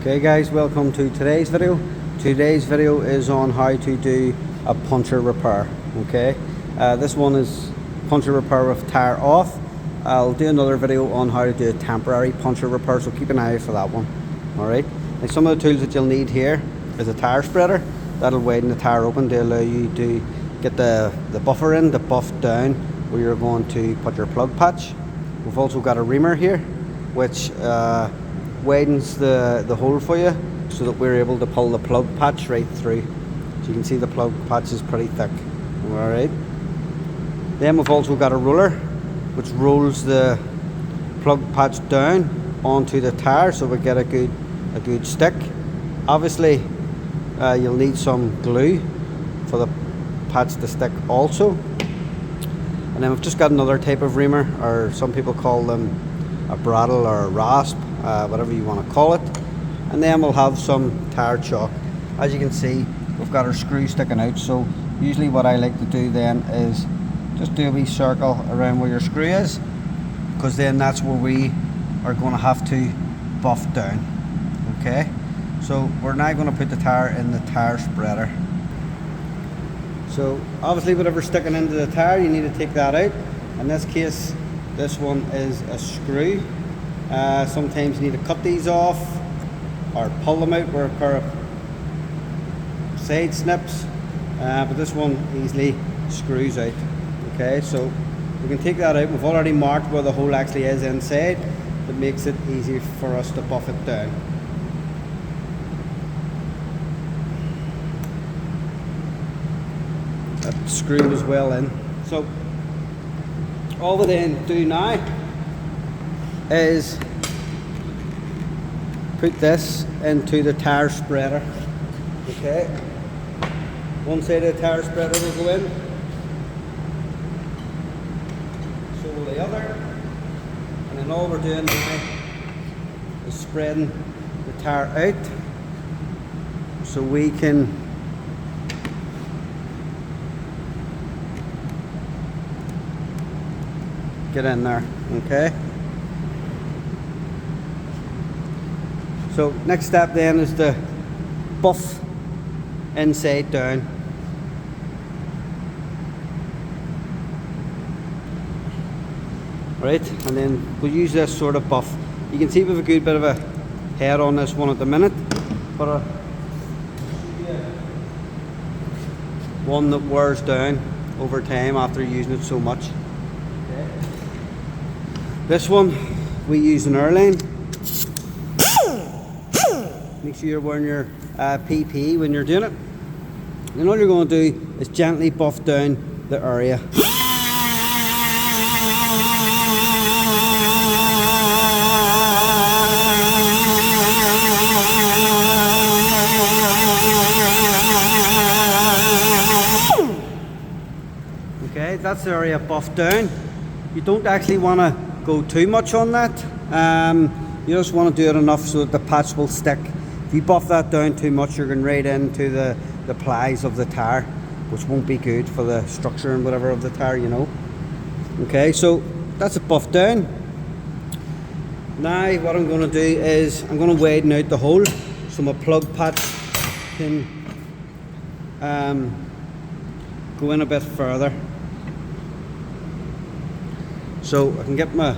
Okay guys, welcome to today's video. Today's video is on how to do a puncture repair. Okay, this one is puncture repair with tire off. I'll do another video on how to do a temporary puncture repair, so keep an eye out for that one. Alright, now some of the tools that you'll need here is a tire spreader. That'll widen the tire open to allow you to get the buffer in, the buff down where you're going to put your plug patch. We've also got a reamer here which widens the hole for you so that we're able to pull the plug patch right through. So you can see the plug patch is pretty thick. Alright. Then we've also got a roller which rolls the plug patch down onto the tire so we get a good stick. Obviously you'll need some glue for the patch to stick also. And then we've just got another type of reamer, or some people call them a brattle or a rasp, whatever you want to call it. And then we'll have some tire chalk. As you can see, we've got our screw sticking out, so usually what I like to do then is just do a wee circle around where your screw is, because then that's where we are going to have to buff down. Okay, so we're now going to put the tire in the tire spreader. So obviously whatever's sticking into the tire, you need to take that out. In this case, this one is a screw. Sometimes you need to cut these off or pull them out with a pair of side snips, but this one easily screws out. Okay, so we can take that out. We've already marked where the hole actually is inside. That makes it easy for us to buff it down. That screw is well in. So all we then do now is put this into the tire spreader. Okay, one side of the tire spreader will go in, so will the other, and then all we're doing now is spreading the tire out so we can get in there. Okay, so next step then is to buff inside down. Right, and then we'll use this sort of buff. You can see we have a good bit of a head on this one at the minute, but one that wears down over time after using it so much. This one we use an airline. Make sure you're wearing your PP when you're doing it. And all you're going to do is gently buff down the area. Okay, that's the area buffed down. You don't actually want to go too much on that. You just want to do it enough so that the patch will stick. If you buff that down too much, you're going right into the plies of the tire, which won't be good for the structure and whatever of the tire, you know. Okay, so that's it buffed down. Now what I'm going to do is I'm going to widen out the hole so my plug patch can go in a bit further. So I can get my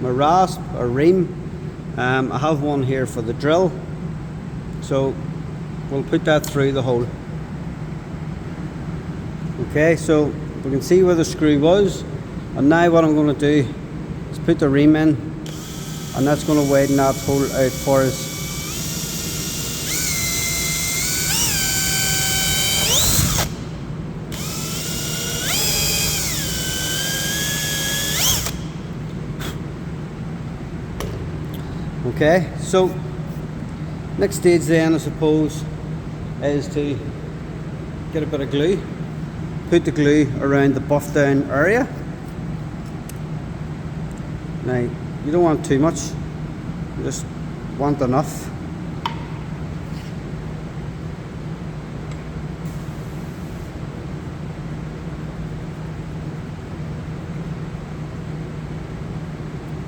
rasp or ream. I have one here for the drill, so we'll put that through the hole. Okay, so we can see where the screw was, and now what I'm going to do is put the ream in, and that's going to widen that hole out for us. Okay, so next stage then I suppose is to get a bit of glue, put the glue around the buff down area. Now you don't want too much, you just want enough.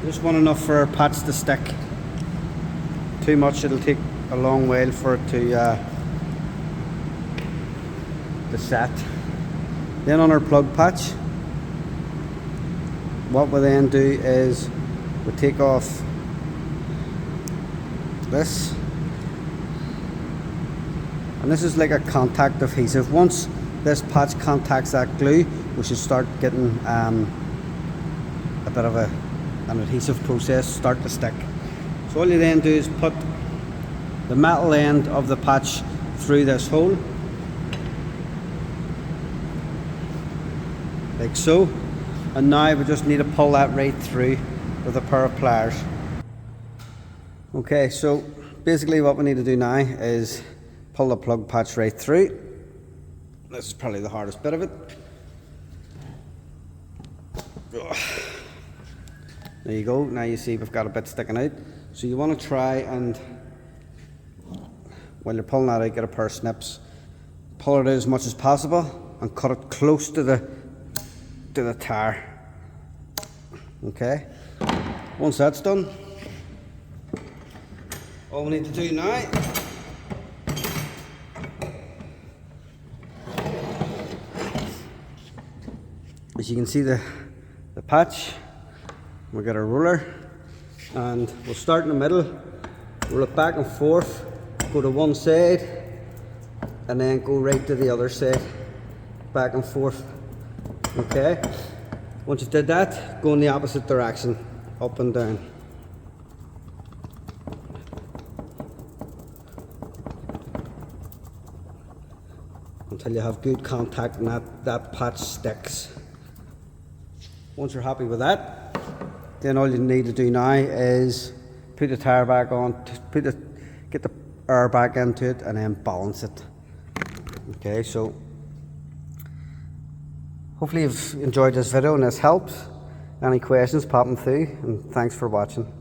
Just want enough for our patch to stick too much, it'll take a long while for it to set. Then on our plug patch, what we then do is we take off this, and this is like a contact adhesive. Once this patch contacts that glue, we should start getting a bit of an adhesive process start to stick. So all you then do is put the metal end of the patch through this hole, like so, and now we just need to pull that right through with a pair of pliers. Okay, so basically what we need to do now is pull the plug patch right through. This is probably the hardest bit of it. There you go, now you see we've got a bit sticking out. So you want to try and, while you're pulling that out, get a pair of snips, pull it out as much as possible and cut it close to the tire. Okay, once that's done, all we need to do now is, you can see the patch. We'll get a ruler and we'll start in the middle, roll it back and forth, go to one side and then go right to the other side, back and forth. Okay, once you did that, go in the opposite direction, up and down. Until you have good contact and that patch sticks. Once you're happy with that, then all you need to do now is put the tire back on, get the air back into it and then balance it. Okay, so hopefully you've enjoyed this video and this helps. Any questions, pop them through, and thanks for watching.